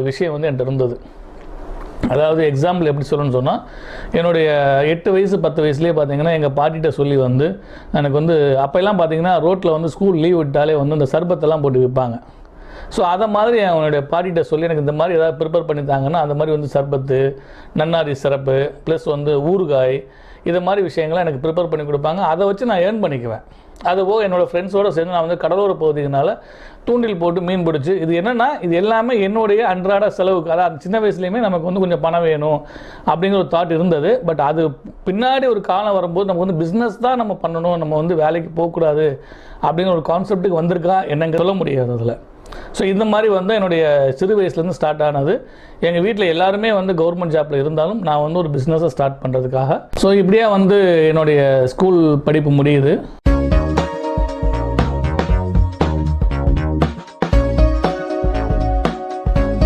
விஷயம் வந்து என்கிட்ட இருந்தது. அதாவது எக்ஸாம்பிள் எப்படி சொல்லணும்னு சொன்னால், என்னுடைய 8 வயசு 10 வயசுலேயே பார்த்தீங்கன்னா எங்கள் பாட்டிகிட்ட சொல்லி வந்து எனக்கு வந்து அப்போல்லாம் பார்த்தீங்கன்னா ரோட்டில் வந்து ஸ்கூல் லீவ் விட்டாலே வந்து இந்த சர்பத்தெல்லாம் போட்டு விற்பாங்க. ஸோ அதை மாதிரி அவனுடைய பாட்டிகிட்ட சொல்லி எனக்கு இந்த மாதிரி ஏதாவது ப்ரிப்பேர் பண்ணித்தாங்கன்னா அந்த மாதிரி வந்து சர்பத்து, நன்னாரி சிறப்பு, ப்ளஸ் வந்து ஊறுகாய், இதை மாதிரி விஷயங்கள்லாம் எனக்கு ப்ரிப்பேர் பண்ணி கொடுப்பாங்க. அதை வச்சு நான் ஏர்ன் பண்ணிக்குவேன். அதுபோக என்னோடய ஃப்ரெண்ட்ஸோடு சேர்ந்து நான் வந்து கடலோர பகுதியினால் தூண்டில் போட்டு மீன் பிடிச்சி, இது என்னென்னா இது எல்லாமே என்னுடைய அன்றாட செலவுக்கு, அதாவது சின்ன வயசுலேயுமே நமக்கு வந்து கொஞ்சம் பணம் வேணும் அப்படிங்கிற ஒரு தாட் இருந்தது. பட் அது பின்னாடி ஒரு காலம் வரும்போது நமக்கு வந்து பிஸ்னஸ் தான் நம்ம பண்ணணும், நம்ம வந்து வேலைக்கு போகக்கூடாது அப்படிங்கிற ஒரு கான்செப்ட்டுக்கு வந்திருக்கா என்னங்க சொல்ல முடியாது அதில். ஸோ இந்த மாதிரி வந்து என்னுடைய சிறு வயசுலேருந்து ஸ்டார்ட் ஆனது. எங்கள் வீட்டில் எல்லாருமே வந்து கவர்மெண்ட் ஜாப்பில் இருந்தாலும் நான் வந்து ஒரு பிஸ்னஸை ஸ்டார்ட் பண்ணுறதுக்காக. ஸோ இப்படியே வந்து என்னுடைய ஸ்கூல் படிப்பு முடியுது.